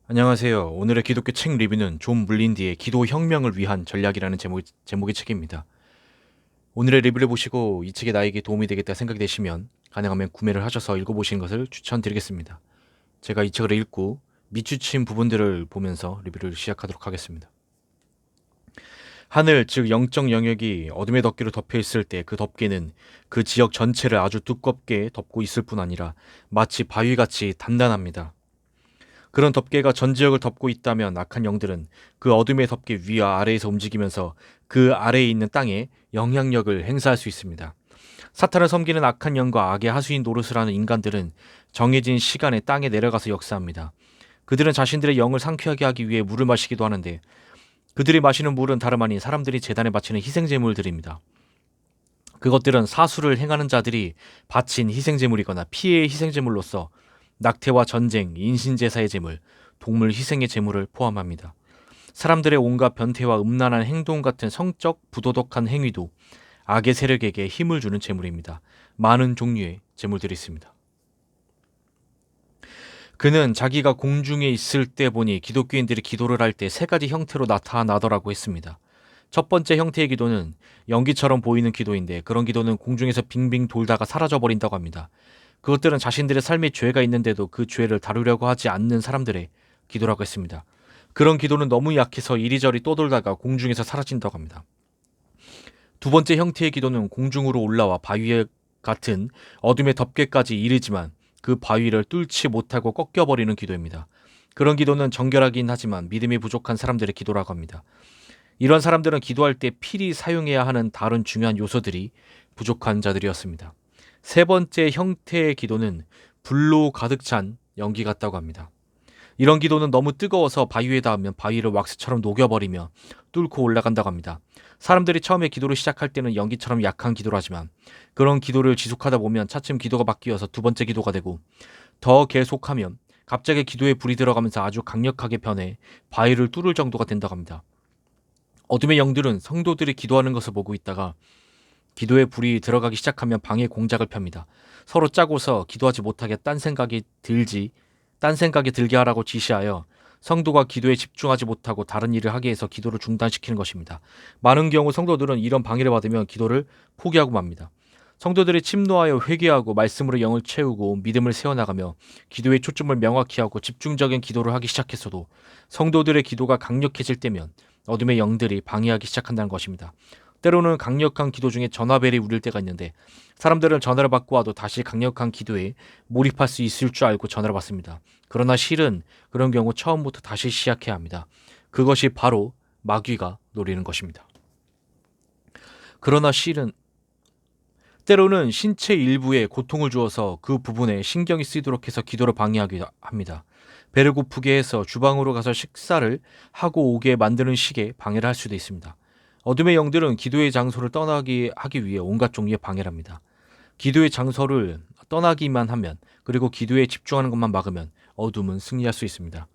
안녕하세요. 오늘의 기독교 책 리뷰는 존 물린디의 기도 혁명을 위한 전략이라는 제목의 책입니다. 오늘의 리뷰를 보시고 이 책이 나에게 도움이 되겠다 생각이 되시면 가능하면 구매를 하셔서 읽어보시는 것을 추천드리겠습니다. 제가 이 책을 읽고 밑추친 부분들을 보면서 리뷰를 시작하도록 하겠습니다. 하늘, 즉 영적 영역이 어둠의 덮개로 덮여 있을 때 그 덮개는 그 지역 전체를 아주 두껍게 덮고 있을 뿐 아니라 마치 바위같이 단단합니다. 그런 덮개가 전 지역을 덮고 있다면 악한 영들은 그 어둠의 덮개 위와 아래에서 움직이면서 그 아래에 있는 땅에 영향력을 행사할 수 있습니다. 사탄을 섬기는 악한 영과 악의 하수인 노릇을 하는 인간들은 정해진 시간에 땅에 내려가서 역사합니다. 그들은 자신들의 영을 상쾌하게 하기 위해 물을 마시기도 하는데 그들이 마시는 물은 다름 아닌 사람들이 제단에 바치는 희생제물들입니다. 그것들은 사수를 행하는 자들이 바친 희생제물이거나 피해의 희생제물로서 낙태와 전쟁, 인신제사의 제물, 동물 희생의 제물을 포함합니다. 사람들의 온갖 변태와 음란한 행동 같은 성적 부도덕한 행위도 악의 세력에게 힘을 주는 제물입니다. 많은 종류의 제물들이 있습니다. 그는 자기가 공중에 있을 때 보니 기독교인들이 기도를 할 때 세 가지 형태로 나타나더라고 했습니다. 첫 번째 형태의 기도는 연기처럼 보이는 기도인데 그런 기도는 공중에서 빙빙 돌다가 사라져버린다고 합니다. 그것들은 자신들의 삶에 죄가 있는데도 그 죄를 다루려고 하지 않는 사람들의 기도라고 했습니다. 그런 기도는 너무 약해서 이리저리 떠돌다가 공중에서 사라진다고 합니다. 두 번째 형태의 기도는 공중으로 올라와 바위 같은 어둠의 덮개까지 이르지만 그 바위를 뚫지 못하고 꺾여버리는 기도입니다. 그런 기도는 정결하긴 하지만 믿음이 부족한 사람들의 기도라고 합니다. 이런 사람들은 기도할 때 필히 사용해야 하는 다른 중요한 요소들이 부족한 자들이었습니다. 세 번째 형태의 기도는 불로 가득 찬 연기 같다고 합니다. 이런 기도는 너무 뜨거워서 바위에 닿으면 바위를 왁스처럼 녹여버리며 뚫고 올라간다고 합니다. 사람들이 처음에 기도를 시작할 때는 연기처럼 약한 기도를 하지만 그런 기도를 지속하다 보면 차츰 기도가 바뀌어서 두 번째 기도가 되고 더 계속하면 갑자기 기도에 불이 들어가면서 아주 강력하게 변해 바위를 뚫을 정도가 된다고 합니다. 어둠의 영들은 성도들이 기도하는 것을 보고 있다가 기도에 불이 들어가기 시작하면 방해 공작을 펴니다. 서로 짜고서 기도하지 못하게 딴 생각이 들게 하라고 지시하여 성도가 기도에 집중하지 못하고 다른 일을 하게 해서 기도를 중단시키는 것입니다. 많은 경우 성도들은 이런 방해를 받으면 기도를 포기하고 맙니다. 성도들이 침노하여 회개하고 말씀으로 영을 채우고 믿음을 세워나가며 기도의 초점을 명확히 하고 집중적인 기도를 하기 시작했어도 성도들의 기도가 강력해질 때면 어둠의 영들이 방해하기 시작한다는 것입니다. 때로는 강력한 기도 중에 전화벨이 울릴 때가 있는데 사람들은 전화를 받고 와도 다시 강력한 기도에 몰입할 수 있을 줄 알고 전화를 받습니다. 그러나 실은 그런 경우 처음부터 다시 시작해야 합니다. 그것이 바로 마귀가 노리는 것입니다. 그러나 실은 때로는 신체 일부에 고통을 주어서 그 부분에 신경이 쓰이도록 해서 기도를 방해하기도 합니다. 배를 고프게 해서 주방으로 가서 식사를 하고 오게 만드는 식에 방해를 할 수도 있습니다. 어둠의 영들은 기도의 장소를 떠나게 하기 위해 온갖 종류의 방해를 합니다. 기도의 장소를 떠나기만 하면 그리고 기도에 집중하는 것만 막으면 어둠은 승리할 수 있습니다.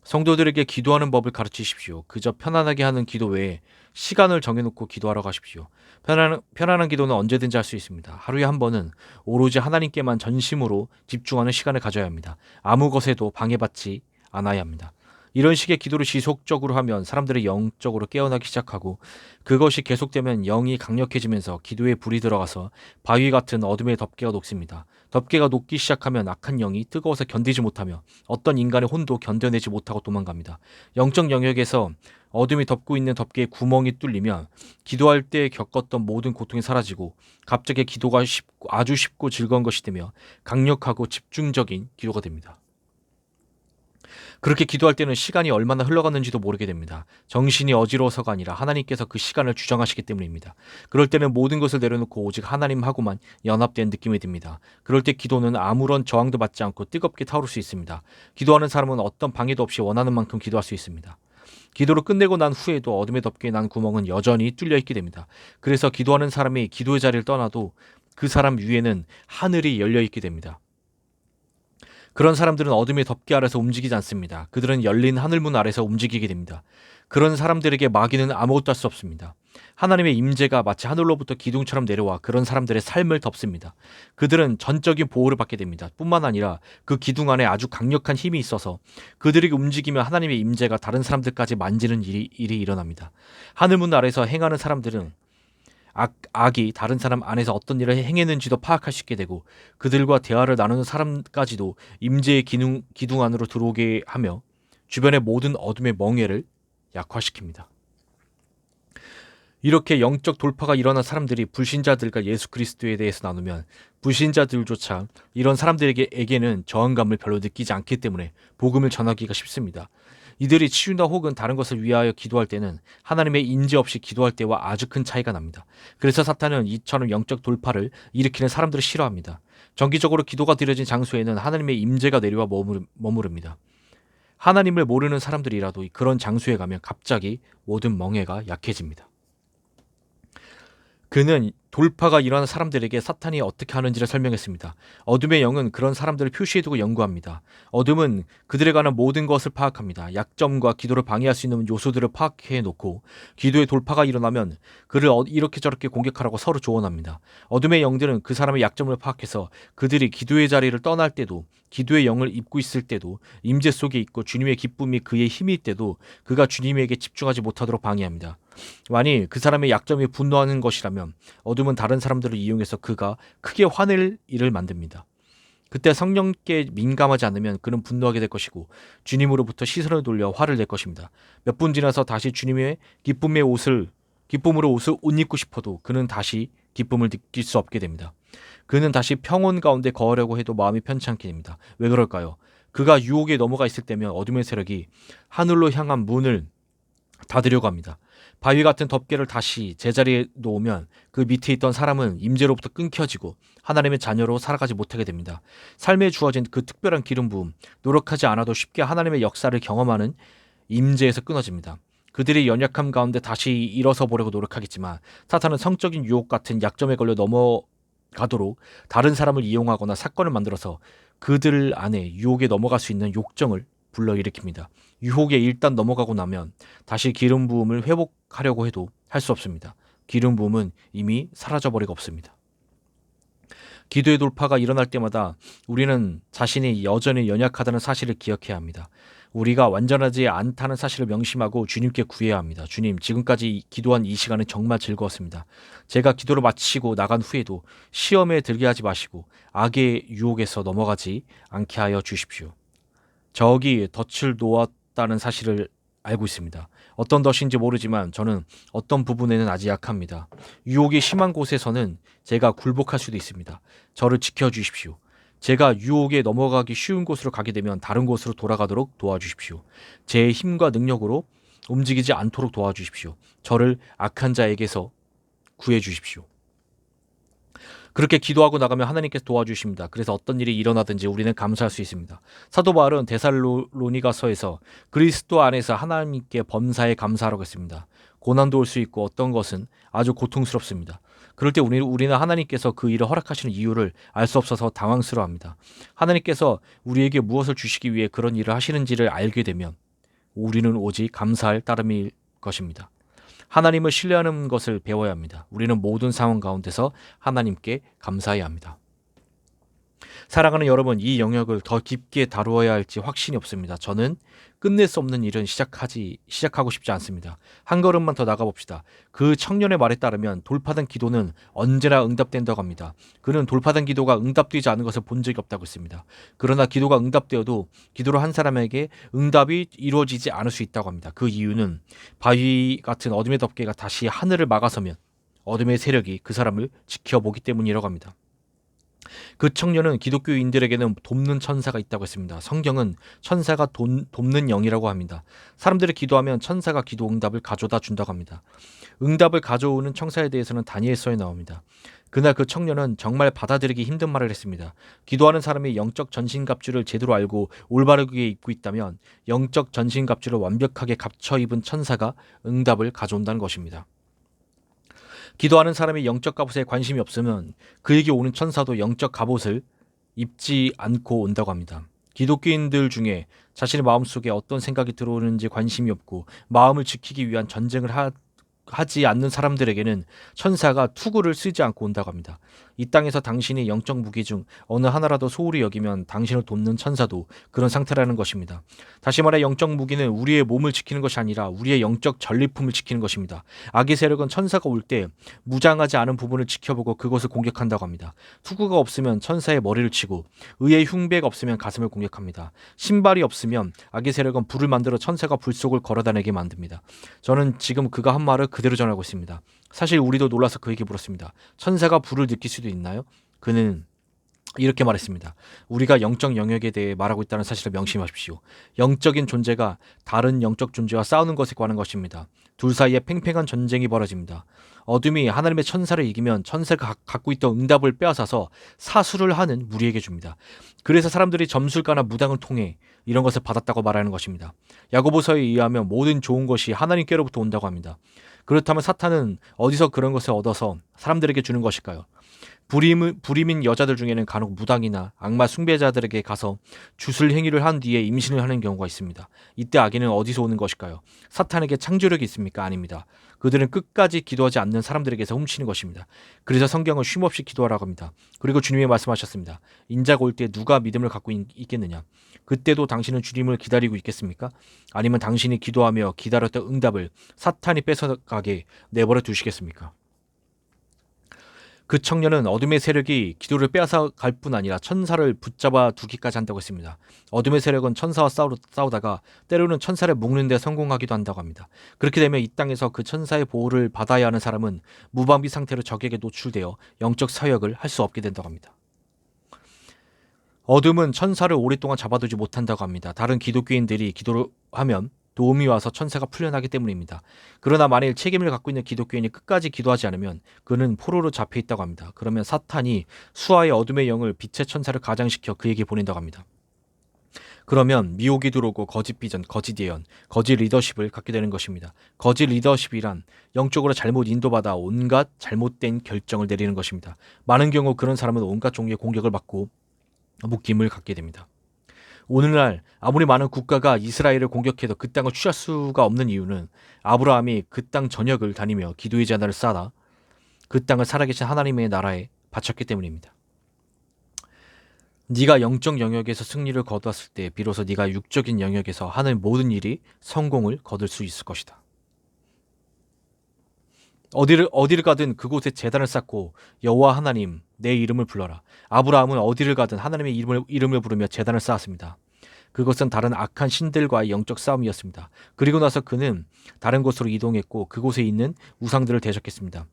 성도들에게 기도하는 법을 가르치십시오. 그저 편안하게 하는 기도 외에 시간을 정해놓고 기도하러 가십시오. 편안한 기도는 언제든지 할 수 있습니다. 하루에 한 번은 오로지 하나님께만 전심으로 집중하는 시간을 가져야 합니다. 아무 것에도 방해받지 않아야 합니다. 이런 식의 기도를 지속적으로 하면 사람들이 영적으로 깨어나기 시작하고 그것이 계속되면 영이 강력해지면서 기도에 불이 들어가서 바위 같은 어둠의 덮개가 녹습니다. 덮개가 녹기 시작하면 악한 영이 뜨거워서 견디지 못하며 어떤 인간의 혼도 견뎌내지 못하고 도망갑니다. 영적 영역에서 어둠이 덮고 있는 덮개에 구멍이 뚫리면 기도할 때 겪었던 모든 고통이 사라지고 갑자기 기도가 아주 쉽고 즐거운 것이 되며 강력하고 집중적인 기도가 됩니다. 그렇게 기도할 때는 시간이 얼마나 흘러갔는지도 모르게 됩니다. 정신이 어지러워서가 아니라 하나님께서 그 시간을 주장하시기 때문입니다. 그럴 때는 모든 것을 내려놓고 오직 하나님하고만 연합된 느낌이 듭니다. 그럴 때 기도는 아무런 저항도 받지 않고 뜨겁게 타오를 수 있습니다. 기도하는 사람은 어떤 방해도 없이 원하는 만큼 기도할 수 있습니다. 기도를 끝내고 난 후에도 어둠의 덮개에 난 구멍은 여전히 뚫려 있게 됩니다. 그래서 기도하는 사람이 기도의 자리를 떠나도 그 사람 위에는 하늘이 열려 있게 됩니다. 그런 사람들은 어둠의 덮개 아래서 움직이지 않습니다. 그들은 열린 하늘문 아래서 움직이게 됩니다. 그런 사람들에게 마귀는 아무것도 할 수 없습니다. 하나님의 임재가 마치 하늘로부터 기둥처럼 내려와 그런 사람들의 삶을 덮습니다. 그들은 전적인 보호를 받게 됩니다. 뿐만 아니라 그 기둥 안에 아주 강력한 힘이 있어서 그들이 움직이면 하나님의 임재가 다른 사람들까지 만지는 일이 일어납니다. 하늘문 아래서 행하는 사람들은 악이 다른 사람 안에서 어떤 일을 행했는지도 파악할 수 있게 되고 그들과 대화를 나누는 사람까지도 임재의 기둥 안으로 들어오게 하며 주변의 모든 어둠의 멍에를 약화시킵니다. 이렇게 영적 돌파가 일어난 사람들이 불신자들과 예수 그리스도에 대해서 나누면 불신자들조차 이런 사람들에게는 저항감을 별로 느끼지 않기 때문에 복음을 전하기가 쉽습니다. 이들이 치유나 혹은 다른 것을 위하여 기도할 때는 하나님의 인지 없이 기도할 때와 아주 큰 차이가 납니다. 그래서 사탄은 이처럼 영적 돌파를 일으키는 사람들을 싫어합니다. 정기적으로 기도가 드려진 장소에는 하나님의 임재가 내려와 머무릅니다. 하나님을 모르는 사람들이라도 그런 장소에 가면 갑자기 모든 멍에가 약해집니다. 그는 돌파가 일어난 사람들에게 사탄이 어떻게 하는지를 설명했습니다. 어둠의 영은 그런 사람들을 표시해두고 연구합니다. 어둠은 그들에 관한 모든 것을 파악합니다. 약점과 기도를 방해할 수 있는 요소들을 파악해놓고 기도의 돌파가 일어나면 그를 이렇게 저렇게 공격하라고 서로 조언합니다. 어둠의 영들은 그 사람의 약점을 파악해서 그들이 기도의 자리를 떠날 때도 기도의 영을 입고 있을 때도 임재 속에 있고 주님의 기쁨이 그의 힘일 때도 그가 주님에게 집중하지 못하도록 방해합니다. 만일 그 사람의 약점이 분노하는 것이라면 어둠은 다른 사람들을 이용해서 그가 크게 화낼 일을 만듭니다. 그때 성령께 민감하지 않으면 그는 분노하게 될 것이고 주님으로부터 시선을 돌려 화를 낼 것입니다. 몇 분 지나서 다시 주님의 기쁨으로 옷을 옷 입고 싶어도 그는 다시 기쁨을 느낄 수 없게 됩니다. 그는 다시 평온 가운데 거하려고 해도 마음이 편치 않게 됩니다. 왜 그럴까요? 그가 유혹에 넘어가 있을 때면 어둠의 세력이 하늘로 향한 문을 닫으려고 합니다. 바위 같은 덮개를 다시 제자리에 놓으면 그 밑에 있던 사람은 임재로부터 끊겨지고 하나님의 자녀로 살아가지 못하게 됩니다. 삶에 주어진 그 특별한 기름 부음, 노력하지 않아도 쉽게 하나님의 역사를 경험하는 임재에서 끊어집니다. 그들이 연약함 가운데 다시 일어서 보려고 노력하겠지만 사탄은 성적인 유혹 같은 약점에 걸려 넘어가도록 다른 사람을 이용하거나 사건을 만들어서 그들 안에 유혹에 넘어갈 수 있는 욕정을 불러일으킵니다. 유혹에 일단 넘어가고 나면 다시 기름 부음을 회복하려고 해도 할 수 없습니다. 기름 부음은 이미 사라져버리고 없습니다. 기도의 돌파가 일어날 때마다 우리는 자신이 여전히 연약하다는 사실을 기억해야 합니다. 우리가 완전하지 않다는 사실을 명심하고 주님께 구해야 합니다. 주님, 지금까지 기도한 이 시간은 정말 즐거웠습니다. 제가 기도를 마치고 나간 후에도 시험에 들게 하지 마시고 악의 유혹에서 넘어가지 않게 하여 주십시오. 저기 덫을 놓았다는 사실을 알고 있습니다. 어떤 덫인지 모르지만 저는 어떤 부분에는 아직 약합니다. 유혹이 심한 곳에서는 제가 굴복할 수도 있습니다. 저를 지켜주십시오. 제가 유혹에 넘어가기 쉬운 곳으로 가게 되면 다른 곳으로 돌아가도록 도와주십시오. 제 힘과 능력으로 움직이지 않도록 도와주십시오. 저를 악한 자에게서 구해주십시오. 그렇게 기도하고 나가면 하나님께서 도와주십니다. 그래서 어떤 일이 일어나든지 우리는 감사할 수 있습니다. 사도 바울은 데살로니가서에서 그리스도 안에서 하나님께 범사에 감사하라고 했습니다. 고난도 올 수 있고 어떤 것은 아주 고통스럽습니다. 그럴 때 우리는 하나님께서 그 일을 허락하시는 이유를 알 수 없어서 당황스러워합니다. 하나님께서 우리에게 무엇을 주시기 위해 그런 일을 하시는지를 알게 되면 우리는 오직 감사할 따름일 것입니다. 하나님을 신뢰하는 것을 배워야 합니다. 우리는 모든 상황 가운데서 하나님께 감사해야 합니다. 사랑하는 여러분, 이 영역을 더 깊게 다루어야 할지 확신이 없습니다. 저는 끝낼 수 없는 일은 시작하고 싶지 않습니다. 한 걸음만 더 나가봅시다. 그 청년의 말에 따르면 돌파된 기도는 언제나 응답된다고 합니다. 그는 돌파된 기도가 응답되지 않은 것을 본 적이 없다고 했습니다. 그러나 기도가 응답되어도 기도로 한 사람에게 응답이 이루어지지 않을 수 있다고 합니다. 그 이유는 바위 같은 어둠의 덮개가 다시 하늘을 막아서면 어둠의 세력이 그 사람을 지켜보기 때문이라고 합니다. 그 청년은 기독교인들에게는 돕는 천사가 있다고 했습니다. 성경은 천사가 돕는 영이라고 합니다. 사람들이 기도하면 천사가 기도 응답을 가져다 준다고 합니다. 응답을 가져오는 천사에 대해서는 다니엘서에 나옵니다. 그날 그 청년은 정말 받아들이기 힘든 말을 했습니다. 기도하는 사람이 영적 전신갑주를 제대로 알고 올바르게 입고 있다면 영적 전신갑주를 완벽하게 갖춰 입은 천사가 응답을 가져온다는 것입니다. 기도하는 사람이 영적 갑옷에 관심이 없으면 그에게 오는 천사도 영적 갑옷을 입지 않고 온다고 합니다. 기독교인들 중에 자신의 마음속에 어떤 생각이 들어오는지 관심이 없고 마음을 지키기 위한 전쟁을 하지 않는 사람들에게는 천사가 투구를 쓰지 않고 온다고 합니다. 이 땅에서 당신이 영적 무기 중 어느 하나라도 소홀히 여기면 당신을 돕는 천사도 그런 상태라는 것입니다. 다시 말해 영적 무기는 우리의 몸을 지키는 것이 아니라 우리의 영적 전리품을 지키는 것입니다. 악의 세력은 천사가 올 때 무장하지 않은 부분을 지켜보고 그것을 공격한다고 합니다. 투구가 없으면 천사의 머리를 치고 의의 흉배가 없으면 가슴을 공격합니다. 신발이 없으면 악의 세력은 불을 만들어 천사가 불 속을 걸어다니게 만듭니다. 저는 지금 그가 한 말을 그대로 전하고 있습니다. 사실 우리도 놀라서 그에게 물었습니다. 천사가 불을 느낄 수도 있나요? 그는 이렇게 말했습니다. 우리가 영적 영역에 대해 말하고 있다는 사실을 명심하십시오. 영적인 존재가 다른 영적 존재와 싸우는 것에 관한 것입니다. 둘 사이에 팽팽한 전쟁이 벌어집니다. 어둠이 하나님의 천사를 이기면 천사가 갖고 있던 응답을 빼앗아서 사수를 하는 무리에게 줍니다. 그래서 사람들이 점술가나 무당을 통해 이런 것을 받았다고 말하는 것입니다. 야고보서에 의하면 모든 좋은 것이 하나님께로부터 온다고 합니다. 그렇다면 사탄은 어디서 그런 것을 얻어서 사람들에게 주는 것일까요? 불임인 여자들 중에는 간혹 무당이나 악마 숭배자들에게 가서 주술 행위를 한 뒤에 임신을 하는 경우가 있습니다. 이때 악인은 어디서 오는 것일까요? 사탄에게 창조력이 있습니까? 아닙니다. 그들은 끝까지 기도하지 않는 사람들에게서 훔치는 것입니다. 그래서 성경은 쉼없이 기도하라고 합니다. 그리고 주님이 말씀하셨습니다. 인자가 올 때 누가 믿음을 갖고 있겠느냐? 그때도 당신은 주님을 기다리고 있겠습니까? 아니면 당신이 기도하며 기다렸던 응답을 사탄이 뺏어가게 내버려 두시겠습니까? 그 청년은 어둠의 세력이 기도를 빼앗아 갈 뿐 아니라 천사를 붙잡아 두기까지 한다고 했습니다. 어둠의 세력은 천사와 싸우다가 때로는 천사를 묶는 데 성공하기도 한다고 합니다. 그렇게 되면 이 땅에서 그 천사의 보호를 받아야 하는 사람은 무방비 상태로 적에게 노출되어 영적 사역을 할 수 없게 된다고 합니다. 어둠은 천사를 오랫동안 잡아두지 못한다고 합니다. 다른 기독교인들이 기도를 하면 도움이 와서 천사가 풀려나기 때문입니다. 그러나 만일 책임을 갖고 있는 기독교인이 끝까지 기도하지 않으면 그는 포로로 잡혀 있다고 합니다. 그러면 사탄이 수하의 어둠의 영을 빛의 천사를 가장시켜 그에게 보낸다고 합니다. 그러면 미혹이 들어오고 거짓 비전, 거짓 예언, 거짓 리더십을 갖게 되는 것입니다. 거짓 리더십이란 영적으로 잘못 인도받아 온갖 잘못된 결정을 내리는 것입니다. 많은 경우 그런 사람은 온갖 종류의 공격을 받고 묶임을 갖게 됩니다. 오늘날 아무리 많은 국가가 이스라엘을 공격해도 그 땅을 취할 수가 없는 이유는 아브라함이 그 땅 전역을 다니며 기도의 제단을 쌓아 그 땅을 살아계신 하나님의 나라에 바쳤기 때문입니다. 네가 영적 영역에서 승리를 거두었을 때 비로소 네가 육적인 영역에서 하는 모든 일이 성공을 거둘 수 있을 것이다. 어디를 가든 그곳에 제단을 쌓고 여호와 하나님 내 이름을 불러라. 아브라함은 어디를 가든 하나님의 이름을 부르며 제단을 쌓았습니다. 그것은 다른 악한 신들과의 영적 싸움이었습니다. 그리고 나서 그는 다른 곳으로 이동했고 그곳에 있는 우상들을 대적했습니다.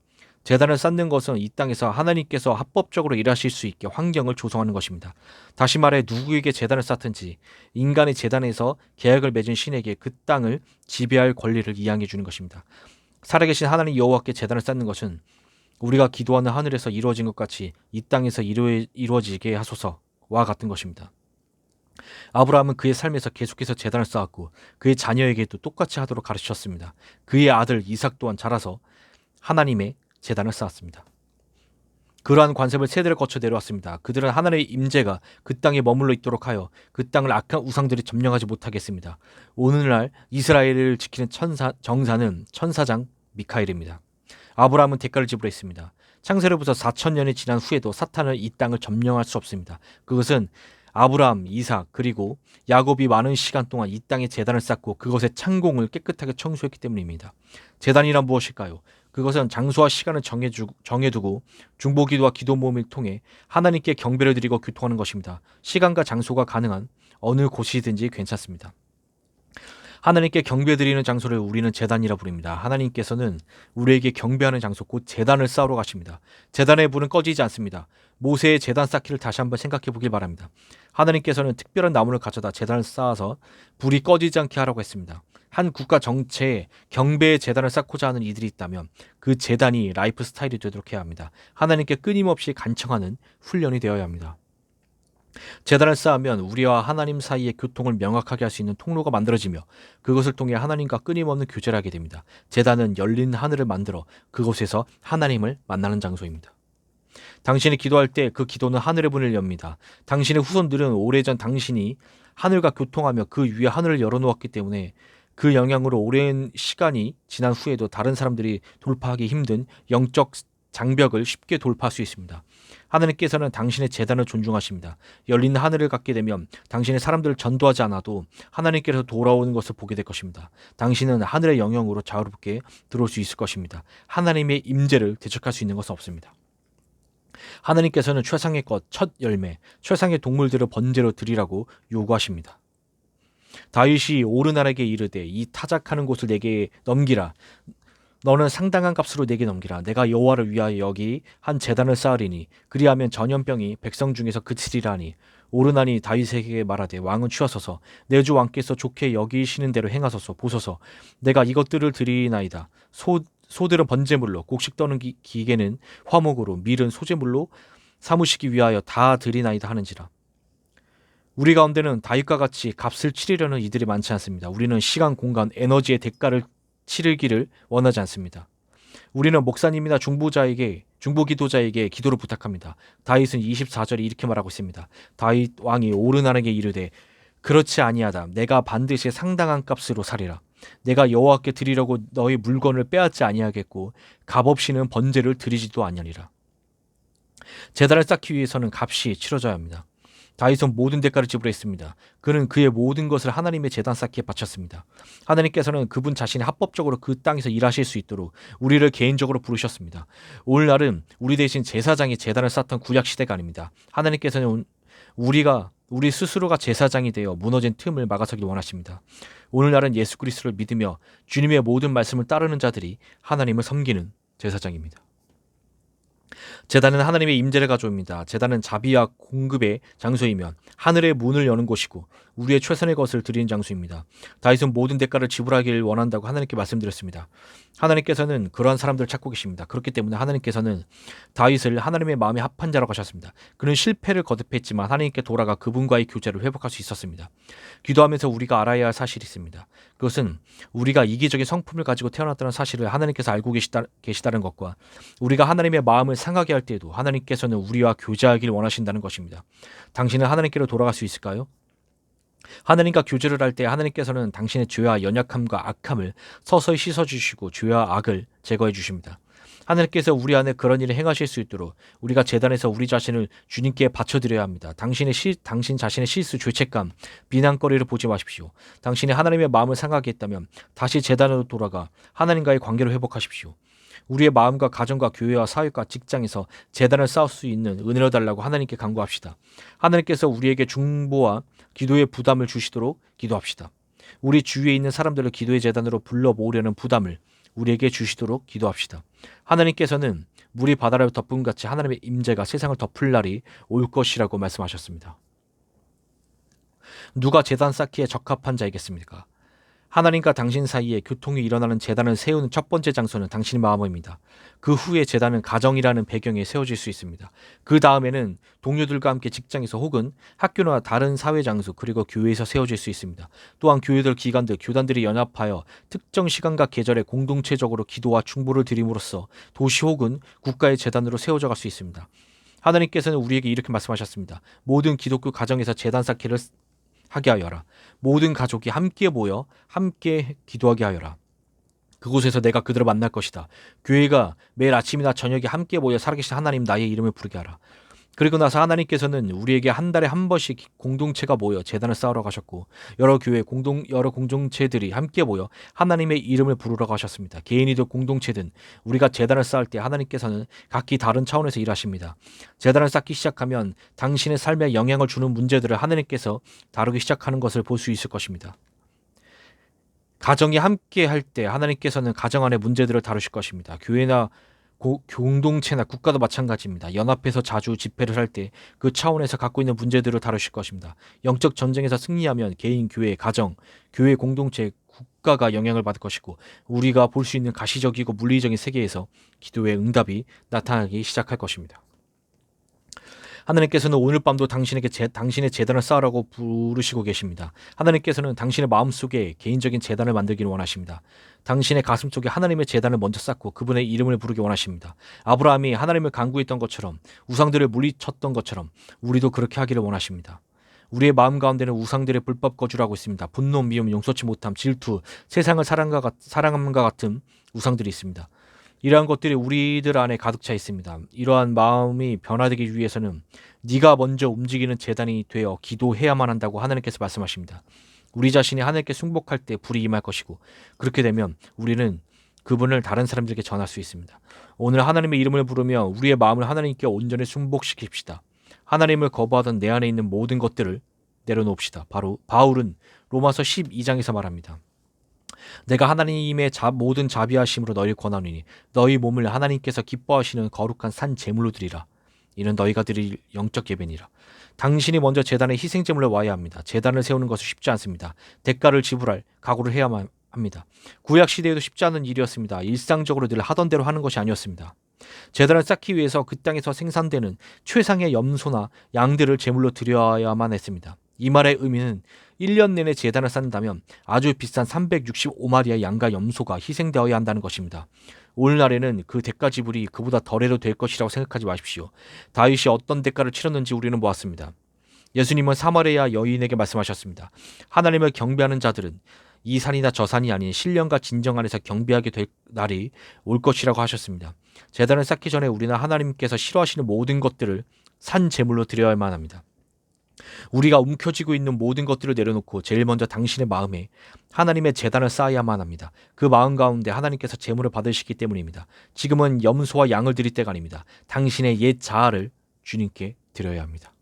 제단을 쌓는 것은 이 땅에서 하나님께서 합법적으로 일하실 수 있게 환경을 조성하는 것입니다. 다시 말해 누구에게 제단을 쌓든지 인간의 제단에서 계약을 맺은 신에게 그 땅을 지배할 권리를 이양해 주는 것입니다. 살아계신 하나님 여호와께 제단을 쌓는 것은 우리가 기도하는 하늘에서 이루어진 것 같이 이 땅에서 이루어지게 하소서와 같은 것입니다. 아브라함은 그의 삶에서 계속해서 제단을 쌓았고 그의 자녀에게도 똑같이 하도록 가르쳤습니다. 그의 아들 이삭 또한 자라서 하나님의 제단을 쌓았습니다. 그러한 관습을 세대를 거쳐 내려왔습니다. 그들은 하나님의 임재가 그 땅에 머물러 있도록 하여 그 땅을 악한 우상들이 점령하지 못하게 했습니다. 오늘날 이스라엘을 지키는 정사는 천사장 미카엘입니다. 아브라함은 대가를 지불했습니다. 창세로부터 4,000년이 지난 후에도 사탄은 이 땅을 점령할 수 없습니다. 그것은 아브라함, 이삭 그리고 야곱이 많은 시간 동안 이 땅에 제단을 쌓고 그것의 창공을 깨끗하게 청소했기 때문입니다. 제단이란 무엇일까요? 그것은 장소와 시간을 정해두고 중보기도와 기도 모임을 통해 하나님께 경배를 드리고 교통하는 것입니다. 시간과 장소가 가능한 어느 곳이든지 괜찮습니다. 하나님께 경배드리는 장소를 우리는 제단이라 부릅니다. 하나님께서는 우리에게 경배하는 장소 곧 제단을 쌓으러 가십니다. 제단의 불은 꺼지지 않습니다. 모세의 제단 쌓기를 다시 한번 생각해 보길 바랍니다. 하나님께서는 특별한 나무를 가져다 제단을 쌓아서 불이 꺼지지 않게 하라고 했습니다. 한 국가 정체에 경배의 제단을 쌓고자 하는 이들이 있다면 그 제단이 라이프 스타일이 되도록 해야 합니다. 하나님께 끊임없이 간청하는 훈련이 되어야 합니다. 제단을 쌓으면 우리와 하나님 사이의 교통을 명확하게 할 수 있는 통로가 만들어지며 그것을 통해 하나님과 끊임없는 교제를 하게 됩니다. 제단은 열린 하늘을 만들어 그곳에서 하나님을 만나는 장소입니다. 당신이 기도할 때 그 기도는 하늘의 문을 엽니다. 당신의 후손들은 오래전 당신이 하늘과 교통하며 그 위에 하늘을 열어놓았기 때문에 그 영향으로 오랜 시간이 지난 후에도 다른 사람들이 돌파하기 힘든 영적 장벽을 쉽게 돌파할 수 있습니다. 하나님께서는 당신의 재단을 존중하십니다. 열린 하늘을 갖게 되면 당신의 사람들을 전도하지 않아도 하나님께서 돌아오는 것을 보게 될 것입니다. 당신은 하늘의 영역으로 자유롭게 들어올 수 있을 것입니다. 하나님의 임재를 대적할 수 있는 것은 없습니다. 하나님께서는 최상의 것, 첫 열매, 최상의 동물들을 번제로 드리라고 요구하십니다. 다윗이 오르날에게 이르되 이 타작하는 곳을 내게 넘기라. 너는 상당한 값으로 내게 넘기라. 내가 여호와를 위하여 여기 한 제단을 쌓으리니 그리하면 전염병이 백성 중에서 그치리라니. 오르나니 다윗에게 말하되 왕은 취하소서 내 주 왕께서 좋게 여기시는 대로 행하소서. 보소서 내가 이것들을 드리나이다. 소들은 번제물로, 곡식 떠는 기계는 화목으로, 밀은 소제물로 삼으시기 위하여 다 드리나이다 하는지라. 우리 가운데는 다윗과 같이 값을 치르려는 이들이 많지 않습니다. 우리는 시간, 공간, 에너지의 대가를 치르기를 원하지 않습니다. 우리는 목사님이나 중보기도자에게 기도를 부탁합니다. 다윗은 24절에 이렇게 말하고 있습니다. 다윗 왕이 오르나에게 이르되 그렇지 아니하다. 내가 반드시 상당한 값으로 사리라. 내가 여호와께 드리려고 너희 물건을 빼앗지 아니하겠고 값없이는 번제를 드리지도 아니하리라. 제단을 쌓기 위해서는 값이 치러져야 합니다. 다윗은 모든 대가를 지불했습니다. 그는 그의 모든 것을 하나님의 제단 쌓기에 바쳤습니다. 하나님께서는 그분 자신이 합법적으로 그 땅에서 일하실 수 있도록 우리를 개인적으로 부르셨습니다. 오늘날은 우리 대신 제사장이 제단을 쌓던 구약 시대가 아닙니다. 하나님께서는 우리 스스로가 제사장이 되어 무너진 틈을 막아서길 원하십니다. 오늘날은 예수 그리스도를 믿으며 주님의 모든 말씀을 따르는 자들이 하나님을 섬기는 제사장입니다. 제단은 하나님의 임재를 가져옵니다. 제단은 자비와 공급의 장소이며 하늘의 문을 여는 곳이고 우리의 최선의 것을 드리는 장소입니다. 다윗은 모든 대가를 지불하기를 원한다고 하나님께 말씀드렸습니다. 하나님께서는 그러한 사람들을 찾고 계십니다. 그렇기 때문에 하나님께서는 다윗을 하나님의 마음에 합한 자라고 하셨습니다. 그는 실패를 거듭했지만 하나님께 돌아가 그분과의 교제를 회복할 수 있었습니다. 기도하면서 우리가 알아야 할 사실이 있습니다. 그것은 우리가 이기적인 성품을 가지고 태어났다는 사실을 하나님께서 알고 계시다는 것과 우리가 하나님의 마음을 상하게 할 때에도 하나님께서는 우리와 교제하기를 원하신다는 것입니다. 당신은 하나님께로 돌아갈 수 있을까요? 하나님과 교제를 할 때 하나님께서는 당신의 죄와 연약함과 악함을 서서히 씻어주시고 죄와 악을 제거해 주십니다. 하나님께서 우리 안에 그런 일을 행하실 수 있도록 우리가 제단에서 우리 자신을 주님께 바쳐드려야 합니다. 당신 자신의 실수, 죄책감, 비난거리를 보지 마십시오. 당신이 하나님의 마음을 상하게 했다면 다시 제단으로 돌아가 하나님과의 관계를 회복하십시오. 우리의 마음과 가정과 교회와 사회과 직장에서 제단을 쌓을 수 있는 은혜를 달라고 하나님께 간구합시다. 하나님께서 우리에게 중보와 기도의 부담을 주시도록 기도합시다. 우리 주위에 있는 사람들을 기도의 제단으로 불러 모으려는 부담을 우리에게 주시도록 기도합시다. 하나님께서는 물이 바다를 덮은 같이 하나님의 임재가 세상을 덮을 날이 올 것이라고 말씀하셨습니다. 누가 제단 쌓기에 적합한 자이겠습니까? 하나님과 당신 사이에 교통이 일어나는 제단을 세우는 첫 번째 장소는 당신의 마음입니다. 그 후에 제단은 가정이라는 배경에 세워질 수 있습니다. 그 다음에는 동료들과 함께 직장에서 혹은 학교나 다른 사회 장소 그리고 교회에서 세워질 수 있습니다. 또한 교회들, 기관들, 교단들이 연합하여 특정 시간과 계절에 공동체적으로 기도와 중보를 드림으로써 도시 혹은 국가의 제단으로 세워져 갈 수 있습니다. 하나님께서는 우리에게 이렇게 말씀하셨습니다. 모든 기독교 가정에서 제단 쌓기를 하게 하여라. 모든 가족이 함께 모여 함께 기도하게 하여라. 그곳에서 내가 그들을 만날 것이다. 교회가 매일 아침이나 저녁에 함께 모여 살아계신 하나님 나의 이름을 부르게 하라. 그리고 나서 하나님께서는 우리에게 한 달에 한 번씩 공동체가 모여 제단을 쌓으러 가셨고 여러 공동체들이 함께 모여 하나님의 이름을 부르라고 하셨습니다. 개인이든 공동체든 우리가 제단을 쌓을 때 하나님께서는 각기 다른 차원에서 일하십니다. 제단을 쌓기 시작하면 당신의 삶에 영향을 주는 문제들을 하나님께서 다루기 시작하는 것을 볼 수 있을 것입니다. 가정이 함께 할 때 하나님께서는 가정 안의 문제들을 다루실 것입니다. 교회나 공동체나 국가도 마찬가지입니다. 연합해서 자주 집회를 할 때 그 차원에서 갖고 있는 문제들을 다루실 것입니다. 영적 전쟁에서 승리하면 개인, 교회, 가정, 교회 공동체, 국가가 영향을 받을 것이고 우리가 볼 수 있는 가시적이고 물리적인 세계에서 기도의 응답이 나타나기 시작할 것입니다. 하나님께서는 오늘 밤도 당신의 제단을 쌓으라고 부르시고 계십니다. 하나님께서는 당신의 마음속에 개인적인 제단을 만들기를 원하십니다. 당신의 가슴 속에 하나님의 제단을 먼저 쌓고 그분의 이름을 부르기 원하십니다. 아브라함이 하나님을 간구했던 것처럼 우상들을 물리쳤던 것처럼 우리도 그렇게 하기를 원하십니다. 우리의 마음 가운데는 우상들의 불법 거주를 하고 있습니다. 분노, 미움, 용서치 못함, 질투, 세상을 사랑함과 같은 우상들이 있습니다. 이러한 것들이 우리들 안에 가득 차 있습니다. 이러한 마음이 변화되기 위해서는 네가 먼저 움직이는 제단이 되어 기도해야만 한다고 하나님께서 말씀하십니다. 우리 자신이 하나님께 순복할 때 불이 임할 것이고, 그렇게 되면 우리는 그분을 다른 사람들에게 전할 수 있습니다. 오늘 하나님의 이름을 부르며 우리의 마음을 하나님께 온전히 순복시킵시다. 하나님을 거부하던 내 안에 있는 모든 것들을 내려놓읍시다. 바로 바울은 로마서 12장에서 말합니다. 내가 하나님의 모든 자비하심으로 너희를 권하노니 너희 몸을 하나님께서 기뻐하시는 거룩한 산 제물로 드리라. 이는 너희가 드릴 영적 예배니라. 당신이 먼저 제단에 희생제물을 와야 합니다. 제단을 세우는 것은 쉽지 않습니다. 대가를 지불할 각오를 해야만 합니다. 구약 시대에도 쉽지 않은 일이었습니다. 일상적으로 늘 하던 대로 하는 것이 아니었습니다. 제단을 쌓기 위해서 그 땅에서 생산되는 최상의 염소나 양들을 제물로 드려야만 했습니다. 이 말의 의미는 1년 내내 제단을 쌓는다면 아주 비싼 365마리의 양과 염소가 희생되어야 한다는 것입니다. 오늘날에는 그 대가 지불이 그보다 덜해도 될 것이라고 생각하지 마십시오. 다윗이 어떤 대가를 치렀는지 우리는 보았습니다. 예수님은 사마리아 여인에게 말씀하셨습니다. 하나님을 경배하는 자들은 이 산이나 저 산이 아닌 신령과 진정 안에서 경배하게 될 날이 올 것이라고 하셨습니다. 제단을 쌓기 전에 우리는 하나님께서 싫어하시는 모든 것들을 산 제물로 드려야만 합니다. 우리가 움켜쥐고 있는 모든 것들을 내려놓고 제일 먼저 당신의 마음에 하나님의 제단을 쌓아야만 합니다. 그 마음 가운데 하나님께서 제물을 받으시기 때문입니다. 지금은 염소와 양을 드릴 때가 아닙니다. 당신의 옛 자아를 주님께 드려야 합니다.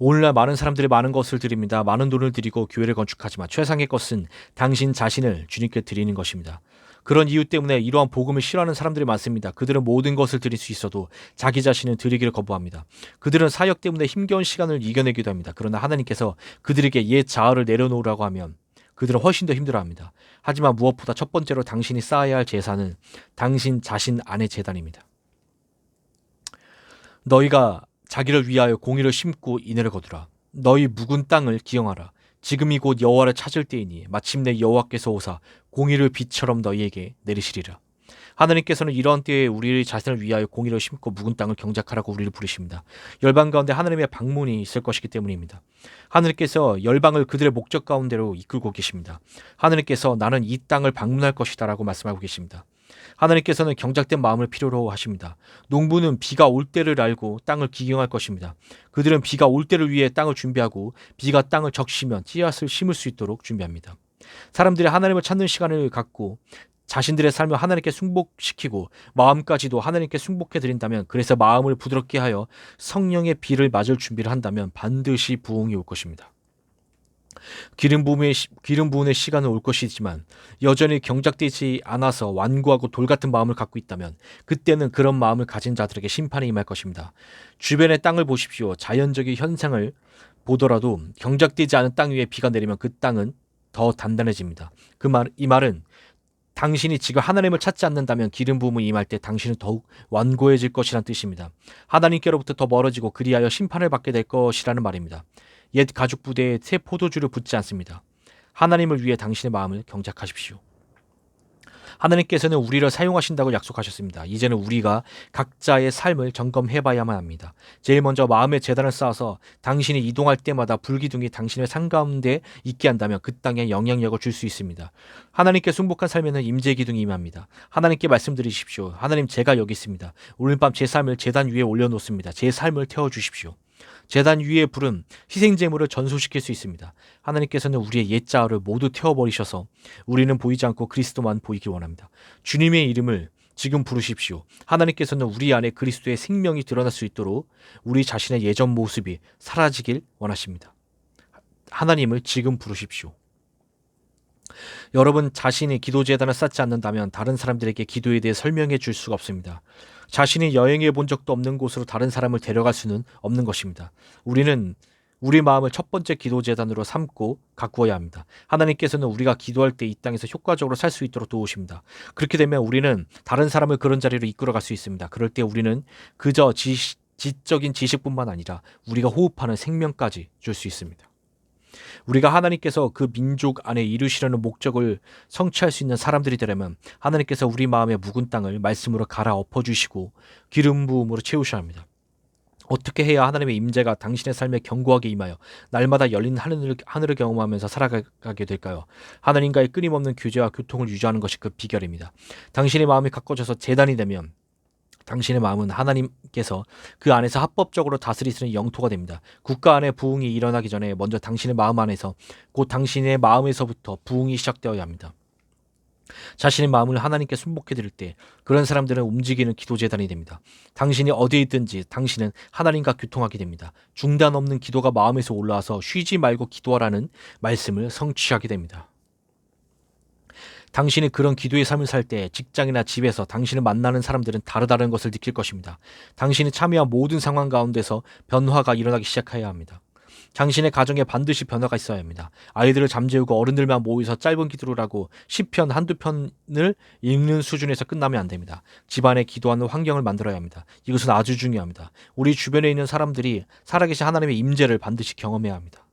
오늘날 많은 사람들이 많은 것을 드립니다. 많은 돈을 드리고 교회를 건축하지만 최상의 것은 당신 자신을 주님께 드리는 것입니다. 그런 이유 때문에 이러한 복음을 싫어하는 사람들이 많습니다. 그들은 모든 것을 드릴 수 있어도 자기 자신을 드리기를 거부합니다. 그들은 사역 때문에 힘겨운 시간을 이겨내기도 합니다. 그러나 하나님께서 그들에게 옛 자아를 내려놓으라고 하면 그들은 훨씬 더 힘들어합니다. 하지만 무엇보다 첫 번째로 당신이 쌓아야 할 제사는 당신 자신 안의 제단입니다. 너희가 자기를 위하여 공의를 심고 인애를 거두라. 너희 묵은 땅을 기영하라. 지금이 곧 여호와를 찾을 때이니 마침내 여호와께서 오사 공의를 비처럼 너희에게 내리시리라. 하나님께서는 이러한 때에 우리 자신을 위하여 공의를 심고 묵은 땅을 경작하라고 우리를 부르십니다. 열방 가운데 하나님의 방문이 있을 것이기 때문입니다. 하나님께서 열방을 그들의 목적 가운데로 이끌고 계십니다. 하나님께서 나는 이 땅을 방문할 것이다 라고 말씀하고 계십니다. 하나님께서는 경작된 마음을 필요로 하십니다. 농부는 비가 올 때를 알고 땅을 기경할 것입니다. 그들은 비가 올 때를 위해 땅을 준비하고 비가 땅을 적시면 씨앗을 심을 수 있도록 준비합니다. 사람들이 하나님을 찾는 시간을 갖고 자신들의 삶을 하나님께 순복시키고 마음까지도 하나님께 순복해 드린다면, 그래서 마음을 부드럽게 하여 성령의 비를 맞을 준비를 한다면 반드시 부흥이 올 것입니다. 기름 부음의 시간은 올 것이지만 여전히 경작되지 않아서 완고하고 돌 같은 마음을 갖고 있다면 그때는 그런 마음을 가진 자들에게 심판이 임할 것입니다. 주변의 땅을 보십시오. 자연적인 현상을 보더라도 경작되지 않은 땅 위에 비가 내리면 그 땅은 더 단단해집니다. 이 말은 당신이 지금 하나님을 찾지 않는다면 기름 부음이 임할 때 당신은 더욱 완고해질 것이란 뜻입니다. 하나님께로부터 더 멀어지고 그리하여 심판을 받게 될 것이라는 말입니다. 옛 가죽 부대에 새 포도주를 붓지 않습니다. 하나님을 위해 당신의 마음을 경작하십시오. 하나님께서는 우리를 사용하신다고 약속하셨습니다. 이제는 우리가 각자의 삶을 점검해봐야만 합니다. 제일 먼저 마음의 제단을 쌓아서 당신이 이동할 때마다 불기둥이 당신의 삶 가운데 있게 한다면 그 땅에 영향력을 줄 수 있습니다. 하나님께 순복한 삶에는 임재기둥이 임합니다. 하나님께 말씀드리십시오. 하나님, 제가 여기 있습니다. 오늘 밤 제 삶을 제단 위에 올려놓습니다. 제 삶을 태워주십시오. 제단 위의 불은 희생제물을 전소시킬 수 있습니다. 하나님께서는 우리의 옛 자아를 모두 태워버리셔서 우리는 보이지 않고 그리스도만 보이기 원합니다. 주님의 이름을 지금 부르십시오. 하나님께서는 우리 안에 그리스도의 생명이 드러날 수 있도록 우리 자신의 예전 모습이 사라지길 원하십니다. 하나님을 지금 부르십시오. 여러분 자신이 기도제단을 쌓지 않는다면 다른 사람들에게 기도에 대해 설명해 줄 수가 없습니다. 자신이 여행해 본 적도 없는 곳으로 다른 사람을 데려갈 수는 없는 것입니다. 우리는 우리 마음을 첫 번째 기도제단으로 삼고 가꾸어야 합니다. 하나님께서는 우리가 기도할 때 이 땅에서 효과적으로 살 수 있도록 도우십니다. 그렇게 되면 우리는 다른 사람을 그런 자리로 이끌어갈 수 있습니다. 그럴 때 우리는 그저 지적인 지식뿐만 아니라 우리가 호흡하는 생명까지 줄 수 있습니다. 우리가 하나님께서 그 민족 안에 이루시려는 목적을 성취할 수 있는 사람들이 되려면 하나님께서 우리 마음의 묵은 땅을 말씀으로 갈아 엎어주시고 기름 부음으로 채우셔야 합니다. 어떻게 해야 하나님의 임재가 당신의 삶에 견고하게 임하여 날마다 열린 하늘을 경험하면서 살아가게 될까요? 하나님과의 끊임없는 교제와 교통을 유지하는 것이 그 비결입니다. 당신의 마음이 가꿔져서 제단이 되면 당신의 마음은 하나님께서 그 안에서 합법적으로 다스리시는 영토가 됩니다. 국가 안에 부흥이 일어나기 전에 먼저 당신의 마음 안에서 곧 당신의 마음에서부터 부흥이 시작되어야 합니다. 자신의 마음을 하나님께 순복해 드릴 때 그런 사람들은 움직이는 기도재단이 됩니다. 당신이 어디에 있든지 당신은 하나님과 교통하게 됩니다. 중단 없는 기도가 마음에서 올라와서 쉬지 말고 기도하라는 말씀을 성취하게 됩니다. 당신이 그런 기도의 삶을 살 때 직장이나 집에서 당신을 만나는 사람들은 다르다는 것을 느낄 것입니다. 당신이 참여한 모든 상황 가운데서 변화가 일어나기 시작해야 합니다. 당신의 가정에 반드시 변화가 있어야 합니다. 아이들을 잠재우고 어른들만 모여서 짧은 기도를 하고 시편 한두 편을 읽는 수준에서 끝나면 안 됩니다. 집안에 기도하는 환경을 만들어야 합니다. 이것은 아주 중요합니다. 우리 주변에 있는 사람들이 살아계신 하나님의 임재를 반드시 경험해야 합니다.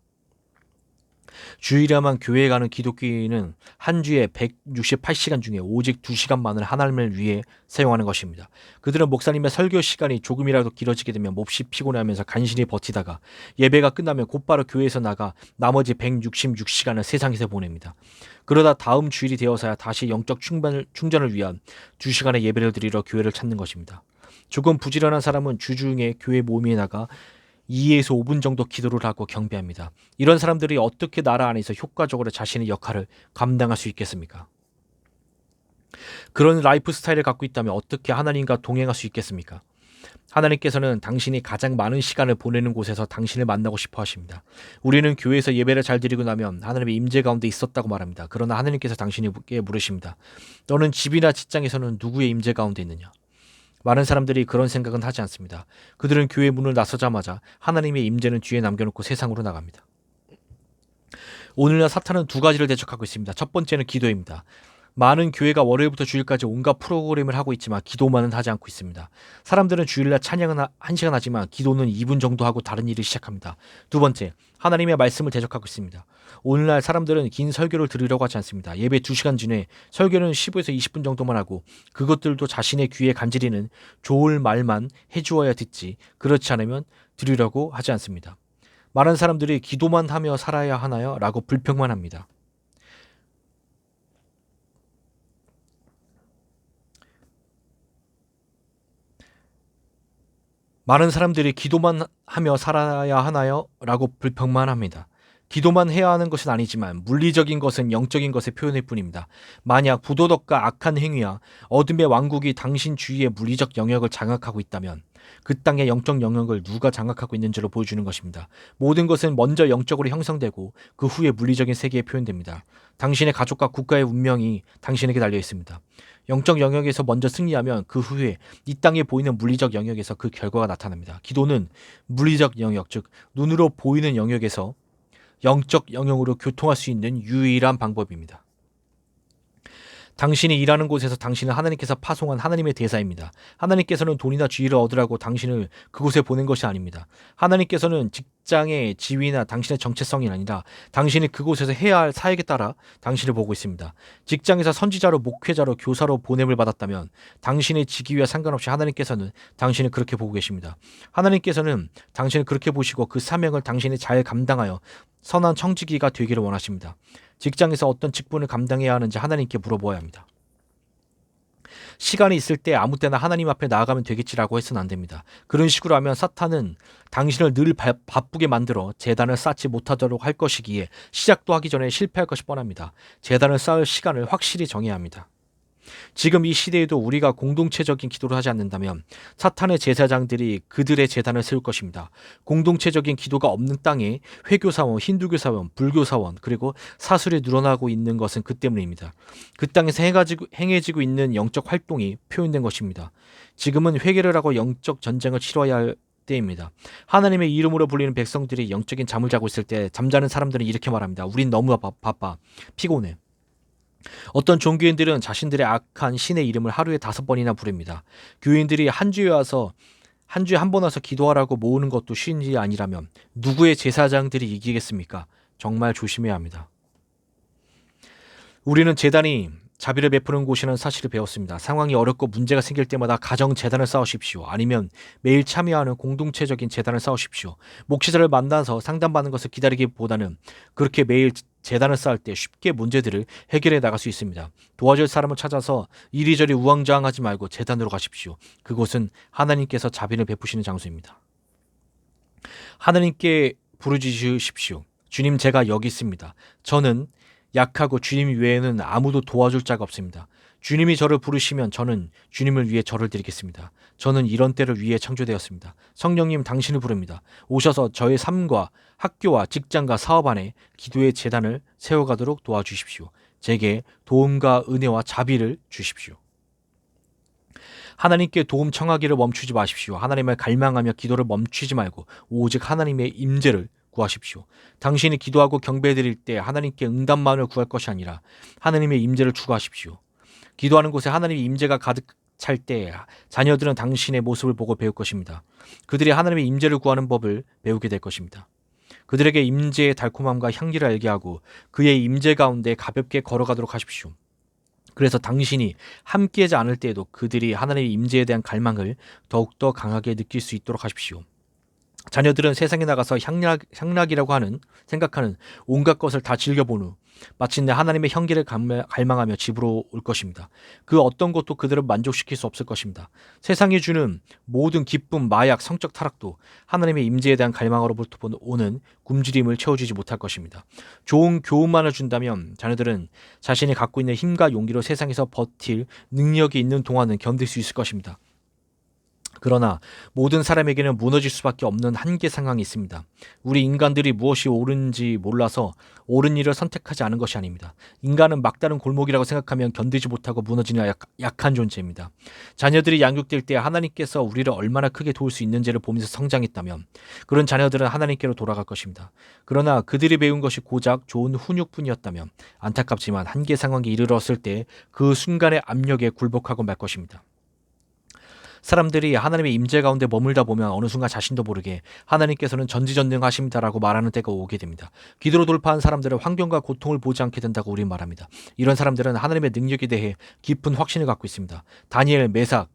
주일에만 교회에 가는 기독교인은 한 주에 168시간 중에 오직 2시간만을 하나님을 위해 사용하는 것입니다. 그들은 목사님의 설교 시간이 조금이라도 길어지게 되면 몹시 피곤해하면서 간신히 버티다가 예배가 끝나면 곧바로 교회에서 나가 나머지 166시간을 세상에서 보냅니다. 그러다 다음 주일이 되어서야 다시 영적 충전을 위한 2시간의 예배를 드리러 교회를 찾는 것입니다. 조금 부지런한 사람은 주중에 교회 모임에 나가 2에서 5분 정도 기도를 하고 경배합니다. 이런 사람들이 어떻게 나라 안에서 효과적으로 자신의 역할을 감당할 수 있겠습니까? 그런 라이프 스타일을 갖고 있다면 어떻게 하나님과 동행할 수 있겠습니까? 하나님께서는 당신이 가장 많은 시간을 보내는 곳에서 당신을 만나고 싶어 하십니다. 우리는 교회에서 예배를 잘 드리고 나면 하나님의 임재 가운데 있었다고 말합니다. 그러나 하나님께서 당신에게 물으십니다. 너는 집이나 직장에서는 누구의 임재 가운데 있느냐? 많은 사람들이 그런 생각은 하지 않습니다. 그들은 교회 문을 나서자마자 하나님의 임재는 뒤에 남겨놓고 세상으로 나갑니다. 오늘날 사탄은 두 가지를 대적하고 있습니다. 첫 번째는 기도입니다. 많은 교회가 월요일부터 주일까지 온갖 프로그램을 하고 있지만 기도만은 하지 않고 있습니다. 사람들은 주일날 찬양은 1시간 하지만 기도는 2분 정도 하고 다른 일을 시작합니다. 두 번째, 하나님의 말씀을 대적하고 있습니다. 오늘날 사람들은 긴 설교를 들으려고 하지 않습니다. 예배 2시간 전에 설교는 15에서 20분 정도만 하고 그것들도 자신의 귀에 간지리는 좋을 말만 해주어야 듣지 그렇지 않으면 들으려고 하지 않습니다. 많은 사람들이 기도만 하며 살아야 하나요? 라고 불평만 합니다. 많은 사람들이 기도만 하며 살아야 하나요? 라고 불평만 합니다. 기도만 해야 하는 것은 아니지만 물리적인 것은 영적인 것의 표현일 뿐입니다. 만약 부도덕과 악한 행위와 어둠의 왕국이 당신 주위의 물리적 영역을 장악하고 있다면 그 땅의 영적 영역을 누가 장악하고 있는지로 보여주는 것입니다. 모든 것은 먼저 영적으로 형성되고 그 후에 물리적인 세계에 표현됩니다. 당신의 가족과 국가의 운명이 당신에게 달려 있습니다. 영적 영역에서 먼저 승리하면 그 후에 이 땅에 보이는 물리적 영역에서 그 결과가 나타납니다. 기도는 물리적 영역, 즉 눈으로 보이는 영역에서 영적 영역으로 교통할 수 있는 유일한 방법입니다. 당신이 일하는 곳에서 당신은 하나님께서 파송한 하나님의 대사입니다. 하나님께서는 돈이나 지위를 얻으라고 당신을 그곳에 보낸 것이 아닙니다. 하나님께서는 직장의 지위나 당신의 정체성이 아니라 당신이 그곳에서 해야 할 사역에 따라 당신을 보고 있습니다. 직장에서 선지자로 목회자로 교사로 보냄을 받았다면 당신의 직위와 상관없이 하나님께서는 당신을 그렇게 보고 계십니다. 하나님께서는 당신을 그렇게 보시고 그 사명을 당신이 잘 감당하여 선한 청지기가 되기를 원하십니다. 직장에서 어떤 직분을 감당해야 하는지 하나님께 물어보아야 합니다. 시간이 있을 때 아무 때나 하나님 앞에 나아가면 되겠지라고 해서는 안 됩니다. 그런 식으로 하면 사탄은 당신을 늘 바쁘게 만들어 제단을 쌓지 못하도록 할 것이기에 시작도 하기 전에 실패할 것이 뻔합니다. 제단을 쌓을 시간을 확실히 정해야 합니다. 지금 이 시대에도 우리가 공동체적인 기도를 하지 않는다면 사탄의 제사장들이 그들의 제단을 세울 것입니다. 공동체적인 기도가 없는 땅에 회교사원, 힌두교사원, 불교사원 그리고 사술이 늘어나고 있는 것은 그 때문입니다. 그 땅에서 행해지고 있는 영적 활동이 표현된 것입니다. 지금은 회개를 하고 영적 전쟁을 치러야 할 때입니다. 하나님의 이름으로 불리는 백성들이 영적인 잠을 자고 있을 때 잠자는 사람들은 이렇게 말합니다. 우린 너무 바빠, 피곤해. 어떤 종교인들은 자신들의 악한 신의 이름을 하루에 5번이나 부릅니다. 교인들이 한 주에 한 번 와서 기도하라고 모으는 것도 쉬운 일이 아니라면 누구의 제사장들이 이기겠습니까? 정말 조심해야 합니다. 우리는 제단이 자비를 베푸는 곳이라는 사실을 배웠습니다. 상황이 어렵고 문제가 생길 때마다 가정 재단을 쌓으십시오. 아니면 매일 참여하는 공동체적인 재단을 쌓으십시오. 목회자를 만나서 상담받는 것을 기다리기보다는 그렇게 매일 재단을 쌓을 때 쉽게 문제들을 해결해 나갈 수 있습니다. 도와줄 사람을 찾아서 이리저리 우왕좌왕하지 말고 재단으로 가십시오. 그곳은 하나님께서 자비를 베푸시는 장소입니다. 하나님께 부르짖으십시오. 주님, 제가 여기 있습니다. 저는 약하고 주님 외에는 아무도 도와줄 자가 없습니다. 주님이 저를 부르시면 저는 주님을 위해 저를 드리겠습니다. 저는 이런 때를 위해 창조되었습니다. 성령님, 당신을 부릅니다. 오셔서 저의 삶과 학교와 직장과 사업 안에 기도의 재단을 세워가도록 도와주십시오. 제게 도움과 은혜와 자비를 주십시오. 하나님께 도움 청하기를 멈추지 마십시오. 하나님을 갈망하며 기도를 멈추지 말고 오직 하나님의 임재를 구하십시오. 당신이 기도하고 경배드릴 때 하나님께 응답만을 구할 것이 아니라 하나님의 임재를 추구하십시오. 기도하는 곳에 하나님의 임재가 가득 찰 때 자녀들은 당신의 모습을 보고 배울 것입니다. 그들이 하나님의 임재를 구하는 법을 배우게 될 것입니다. 그들에게 임재의 달콤함과 향기를 알게 하고 그의 임재 가운데 가볍게 걸어가도록 하십시오. 그래서 당신이 함께하지 않을 때에도 그들이 하나님의 임재에 대한 갈망을 더욱더 강하게 느낄 수 있도록 하십시오. 자녀들은 세상에 나가서 향락이라고 생각하는 온갖 것을 다 즐겨본 후 마침내 하나님의 향기를 갈망하며 집으로 올 것입니다. 그 어떤 것도 그들을 만족시킬 수 없을 것입니다. 세상이 주는 모든 기쁨, 마약, 성적 타락도 하나님의 임재에 대한 갈망으로부터 오는 굶주림을 채워주지 못할 것입니다. 좋은 교훈만을 준다면 자녀들은 자신이 갖고 있는 힘과 용기로 세상에서 버틸 능력이 있는 동안은 견딜 수 있을 것입니다. 그러나 모든 사람에게는 무너질 수밖에 없는 한계 상황이 있습니다. 우리 인간들이 무엇이 옳은지 몰라서 옳은 일을 선택하지 않은 것이 아닙니다. 인간은 막다른 골목이라고 생각하면 견디지 못하고 무너지는 약한 존재입니다. 자녀들이 양육될 때 하나님께서 우리를 얼마나 크게 도울 수 있는지를 보면서 성장했다면 그런 자녀들은 하나님께로 돌아갈 것입니다. 그러나 그들이 배운 것이 고작 좋은 훈육뿐이었다면 안타깝지만 한계 상황에 이르렀을 때 그 순간의 압력에 굴복하고 말 것입니다. 사람들이 하나님의 임재 가운데 머물다 보면 어느 순간 자신도 모르게 하나님께서는 전지전능하십니다라고 말하는 때가 오게 됩니다. 기도로 돌파한 사람들은 환경과 고통을 보지 않게 된다고 우리는 말합니다. 이런 사람들은 하나님의 능력에 대해 깊은 확신을 갖고 있습니다. 다니엘, 메삭,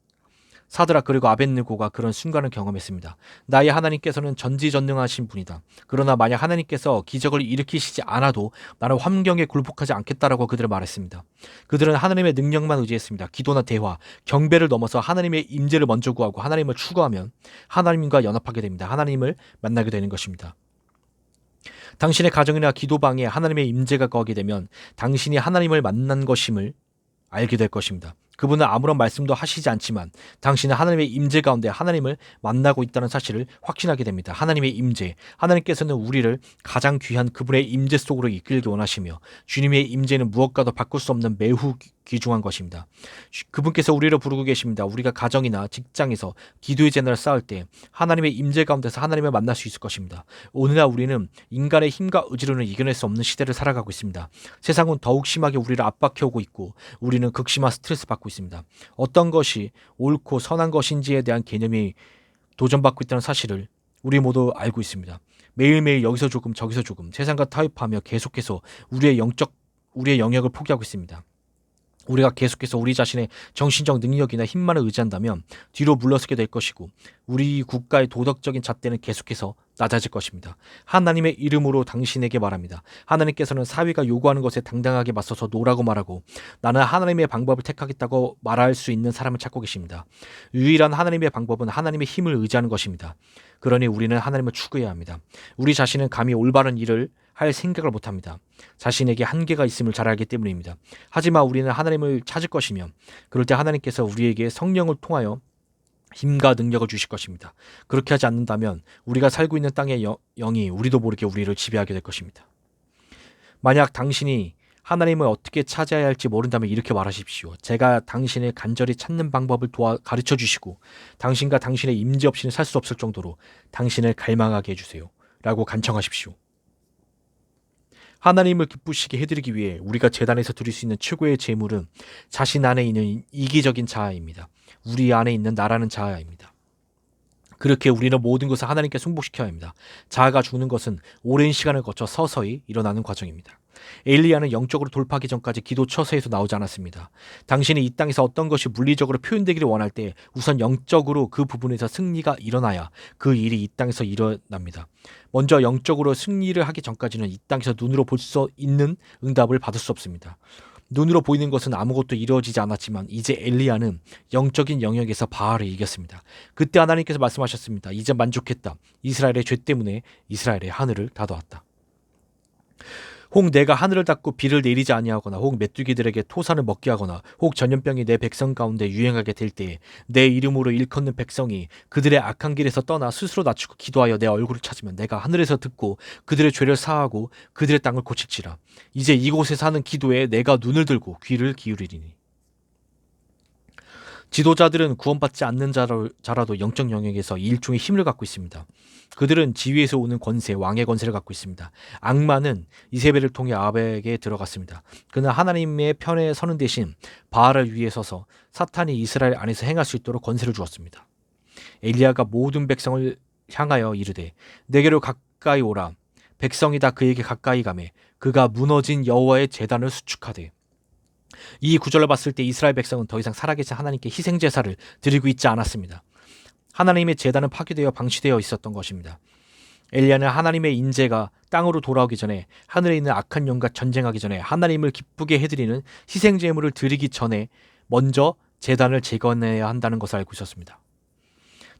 사드락 그리고 아벳느고가 그런 순간을 경험했습니다. 나의 하나님께서는 전지전능하신 분이다. 그러나 만약 하나님께서 기적을 일으키시지 않아도 나는 환경에 굴복하지 않겠다라고 그들은 말했습니다. 그들은 하나님의 능력만 의지했습니다. 기도나 대화, 경배를 넘어서 하나님의 임재를 먼저 구하고 하나님을 추구하면 하나님과 연합하게 됩니다. 하나님을 만나게 되는 것입니다. 당신의 가정이나 기도방에 하나님의 임재가 거하게 되면 당신이 하나님을 만난 것임을 알게 될 것입니다. 그분은 아무런 말씀도 하시지 않지만 당신은 하나님의 임재 가운데 하나님을 만나고 있다는 사실을 확신하게 됩니다. 하나님의 임재, 하나님께서는 우리를 가장 귀한 그분의 임재 속으로 이끌기 원하시며 주님의 임재는 무엇과도 바꿀 수 없는 매우 귀중한 것입니다. 그분께서 우리를 부르고 계십니다. 우리가 가정이나 직장에서 기도의 재단을 쌓을 때 하나님의 임재 가운데서 하나님을 만날 수 있을 것입니다. 오늘날 우리는 인간의 힘과 의지로는 이겨낼 수 없는 시대를 살아가고 있습니다. 세상은 더욱 심하게 우리를 압박해오고 있고 우리는 극심한 스트레스 받고 있습니다. 어떤 것이 옳고 선한 것인지에 대한 개념이 도전받고 있다는 사실을 우리 모두 알고 있습니다. 매일매일 여기서 조금 저기서 조금 세상과 타협하며 계속해서 우리의 영역을 포기하고 있습니다. 우리가 계속해서 우리 자신의 정신적 능력이나 힘만을 의지한다면 뒤로 물러서게 될 것이고 우리 국가의 도덕적인 잣대는 계속해서 낮아질 것입니다. 하나님의 이름으로 당신에게 말합니다. 하나님께서는 사위가 요구하는 것에 당당하게 맞서서 노라고 말하고 나는 하나님의 방법을 택하겠다고 말할 수 있는 사람을 찾고 계십니다. 유일한 하나님의 방법은 하나님의 힘을 의지하는 것입니다. 그러니 우리는 하나님을 추구해야 합니다. 우리 자신은 감히 올바른 일을 할 생각을 못합니다. 자신에게 한계가 있음을 잘 알기 때문입니다. 하지만 우리는 하나님을 찾을 것이며 그럴 때 하나님께서 우리에게 성령을 통하여 힘과 능력을 주실 것입니다. 그렇게 하지 않는다면 우리가 살고 있는 땅의 영이 우리도 모르게 우리를 지배하게 될 것입니다. 만약 당신이 하나님을 어떻게 찾아야 할지 모른다면 이렇게 말하십시오. 제가 당신을 간절히 찾는 방법을 가르쳐 주시고 당신과 당신의 임재 없이는 살 수 없을 정도로 당신을 갈망하게 해주세요. 라고 간청하십시오. 하나님을 기쁘시게 해드리기 위해 우리가 제단에서 드릴 수 있는 최고의 제물은 자신 안에 있는 이기적인 자아입니다. 우리 안에 있는 나라는 자아입니다. 그렇게 우리는 모든 것을 하나님께 승복시켜야 합니다. 자아가 죽는 것은 오랜 시간을 거쳐 서서히 일어나는 과정입니다. 엘리야는 영적으로 돌파하기 전까지 기도 처서에서 나오지 않았습니다. 당신이 이 땅에서 어떤 것이 물리적으로 표현되기를 원할 때 우선 영적으로 그 부분에서 승리가 일어나야 그 일이 이 땅에서 일어납니다. 먼저 영적으로 승리를 하기 전까지는 이 땅에서 눈으로 볼 수 있는 응답을 받을 수 없습니다. 눈으로 보이는 것은 아무것도 이루어지지 않았지만 이제 엘리야는 영적인 영역에서 바알을 이겼습니다. 그때 하나님께서 말씀하셨습니다. 이제 만족했다. 이스라엘의 죄 때문에 이스라엘의 하늘을 닫아왔다. 혹 내가 하늘을 닫고 비를 내리지 아니하거나 혹 메뚜기들에게 토산을 먹게 하거나 혹 전염병이 내 백성 가운데 유행하게 될 때에 내 이름으로 일컫는 백성이 그들의 악한 길에서 떠나 스스로 낮추고 기도하여 내 얼굴을 찾으면 내가 하늘에서 듣고 그들의 죄를 사하고 그들의 땅을 고칠지라. 이제 이곳에서 하는 기도에 내가 눈을 들고 귀를 기울이리니. 지도자들은 구원받지 않는 자라도 영적 영역에서 일종의 힘을 갖고 있습니다. 그들은 지위에서 오는 권세, 왕의 권세를 갖고 있습니다. 악마는 이세벨을 통해 아합에게 들어갔습니다. 그는 하나님의 편에 서는 대신 바알을 위해 서서 사탄이 이스라엘 안에서 행할 수 있도록 권세를 주었습니다. 엘리야가 모든 백성을 향하여 이르되 내게로 가까이 오라. 백성이 다 그에게 가까이 가매 그가 무너진 여호와의 제단을 수축하되. 이 구절을 봤을 때 이스라엘 백성은 더 이상 살아계신 하나님께 희생제사를 드리고 있지 않았습니다. 하나님의 제단은 파괴되어 방치되어 있었던 것입니다. 엘리야는 하나님의 인재가 땅으로 돌아오기 전에 하늘에 있는 악한 영과 전쟁하기 전에 하나님을 기쁘게 해드리는 희생제물을 드리기 전에 먼저 제단을 재건해야 한다는 것을 알고 있었습니다.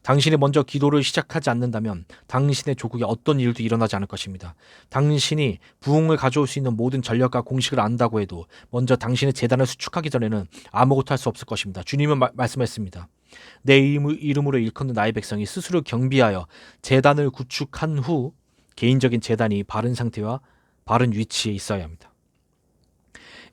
당신이 먼저 기도를 시작하지 않는다면 당신의 조국에 어떤 일도 일어나지 않을 것입니다. 당신이 부흥을 가져올 수 있는 모든 전략과 공식을 안다고 해도 먼저 당신의 제단을 수축하기 전에는 아무것도 할 수 없을 것입니다. 주님은 말씀했습니다. 내 이름으로 일컫는 나의 백성이 스스로 경비하여 제단을 구축한 후 개인적인 제단이 바른 상태와 바른 위치에 있어야 합니다.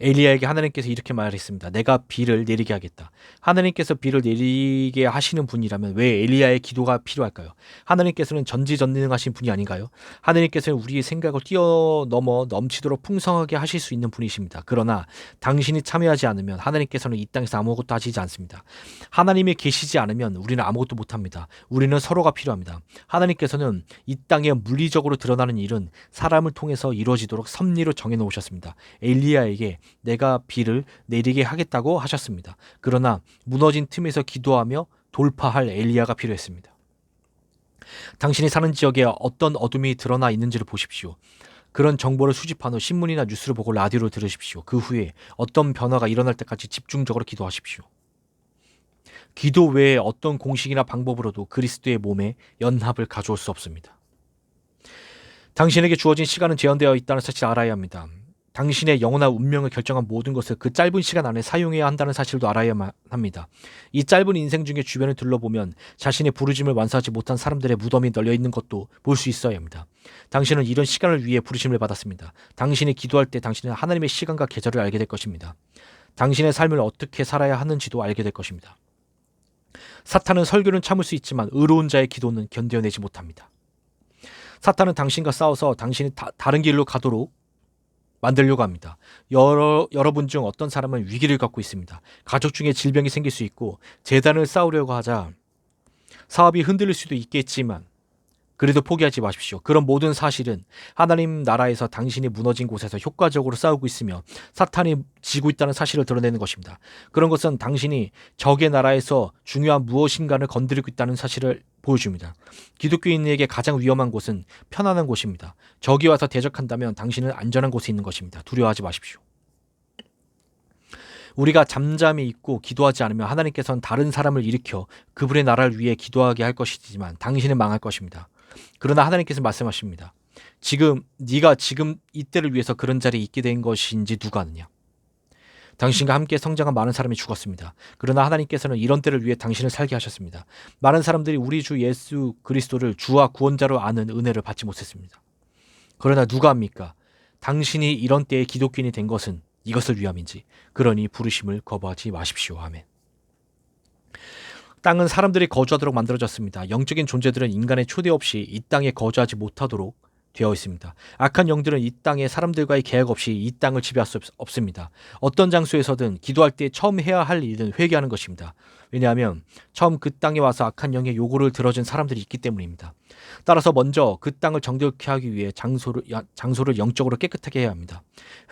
엘리야에게 하나님께서 이렇게 말했습니다. 내가 비를 내리게 하겠다. 하나님께서 비를 내리게 하시는 분이라면 왜 엘리야의 기도가 필요할까요? 하나님께서는 전지전능하신 분이 아닌가요? 하나님께서는 우리의 생각을 뛰어넘어 넘치도록 풍성하게 하실 수 있는 분이십니다. 그러나 당신이 참여하지 않으면 하나님께서는 이 땅에서 아무것도 하시지 않습니다. 하나님이 계시지 않으면 우리는 아무것도 못합니다. 우리는 서로가 필요합니다. 하나님께서는 이 땅에 물리적으로 드러나는 일은 사람을 통해서 이루어지도록 섭리로 정해놓으셨습니다. 엘리야에게 내가 비를 내리게 하겠다고 하셨습니다. 그러나 무너진 틈에서 기도하며 돌파할 엘리야가 필요했습니다. 당신이 사는 지역에 어떤 어둠이 드러나 있는지를 보십시오. 그런 정보를 수집한 후 신문이나 뉴스를 보고 라디오를 들으십시오. 그 후에 어떤 변화가 일어날 때까지 집중적으로 기도하십시오. 기도 외에 어떤 공식이나 방법으로도 그리스도의 몸에 연합을 가져올 수 없습니다. 당신에게 주어진 시간은 제한되어 있다는 사실을 알아야 합니다. 당신의 영혼과 운명을 결정한 모든 것을 그 짧은 시간 안에 사용해야 한다는 사실도 알아야만 합니다. 이 짧은 인생 중에 주변을 둘러보면 자신의 부르심을 완수하지 못한 사람들의 무덤이 널려 있는 것도 볼 수 있어야 합니다. 당신은 이런 시간을 위해 부르심을 받았습니다. 당신이 기도할 때 당신은 하나님의 시간과 계절을 알게 될 것입니다. 당신의 삶을 어떻게 살아야 하는지도 알게 될 것입니다. 사탄은 설교는 참을 수 있지만 의로운 자의 기도는 견뎌내지 못합니다. 사탄은 당신과 싸워서 당신이 다른 길로 가도록 만들려고 합니다. 여러분 중 어떤 사람은 위기를 겪고 있습니다. 가족 중에 질병이 생길 수 있고 재단을 쌓으려고 하자 사업이 흔들릴 수도 있겠지만 그래도 포기하지 마십시오. 그런 모든 사실은 하나님 나라에서 당신이 무너진 곳에서 효과적으로 싸우고 있으며 사탄이 지고 있다는 사실을 드러내는 것입니다. 그런 것은 당신이 적의 나라에서 중요한 무엇인가를 건드리고 있다는 사실을 보여줍니다. 기독교인에게 가장 위험한 곳은 편안한 곳입니다. 적이 와서 대적한다면 당신은 안전한 곳에 있는 것입니다. 두려워하지 마십시오. 우리가 잠잠히 있고 기도하지 않으면 하나님께서는 다른 사람을 일으켜 그분의 나라를 위해 기도하게 할 것이지만 당신은 망할 것입니다. 그러나 하나님께서 말씀하십니다. 네가 지금 이때를 위해서 그런 자리에 있게 된 것인지 누가 아느냐. 당신과 함께 성장한 많은 사람이 죽었습니다. 그러나 하나님께서는 이런 때를 위해 당신을 살게 하셨습니다. 많은 사람들이 우리 주 예수 그리스도를 주와 구원자로 아는 은혜를 받지 못했습니다. 그러나 누가 합니까? 당신이 이런 때에 기독교인이 된 것은 이것을 위함인지. 그러니 부르심을 거부하지 마십시오. 아멘. 땅은 사람들이 거주하도록 만들어졌습니다. 영적인 존재들은 인간의 초대 없이 이 땅에 거주하지 못하도록 되어 있습니다. 악한 영들은 이 땅에 사람들과의 계약 없이 이 땅을 지배할 수 없습니다. 어떤 장소에서든 기도할 때 처음 해야 할 일은 회개하는 것입니다. 왜냐하면 처음 그 땅에 와서 악한 영의 요구를 들어준 사람들이 있기 때문입니다. 따라서 먼저 그 땅을 정결케 하기 위해 장소를 영적으로 깨끗하게 해야 합니다.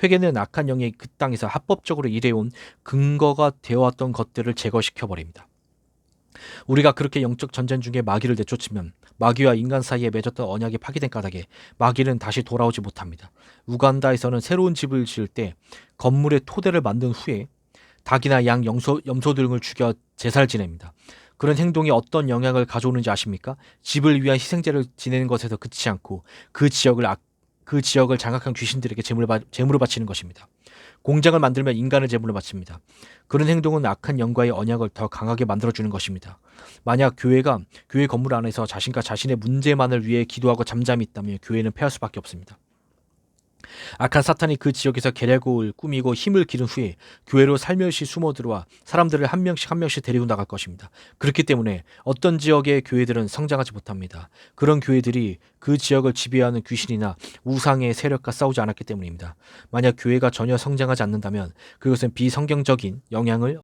회개는 악한 영이 그 땅에서 합법적으로 일해온 근거가 되어왔던 것들을 제거시켜 버립니다. 우리가 그렇게 영적 전쟁 중에 마귀를 내쫓으면 마귀와 인간 사이에 맺었던 언약이 파기된 까닭에 마귀는 다시 돌아오지 못합니다. 우간다에서는 새로운 집을 지을 때 건물의 토대를 만든 후에 닭이나 양, 염소 등을 죽여 제사를 지냅니다. 그런 행동이 어떤 영향을 가져오는지 아십니까? 집을 위한 희생제를 지내는 것에서 그치지 않고 그 지역을 장악한 귀신들에게 제물을 바치는 것입니다. 공장을 만들면 인간을 제물로 바칩니다. 그런 행동은 악한 영과의 언약을 더 강하게 만들어주는 것입니다. 만약 교회가 교회 건물 안에서 자신과 자신의 문제만을 위해 기도하고 잠잠히 있다면 교회는 패할 수밖에 없습니다. 악한 사탄이 그 지역에서 계략을 꾸미고 힘을 기른 후에 교회로 살며시 숨어들어와 사람들을 한 명씩 데리고 나갈 것입니다. 그렇기 때문에 어떤 지역의 교회들은 성장하지 못합니다. 그런 교회들이 그 지역을 지배하는 귀신이나 우상의 세력과 싸우지 않았기 때문입니다. 만약 교회가 전혀 성장하지 않는다면 그것은 비성경적인 영향을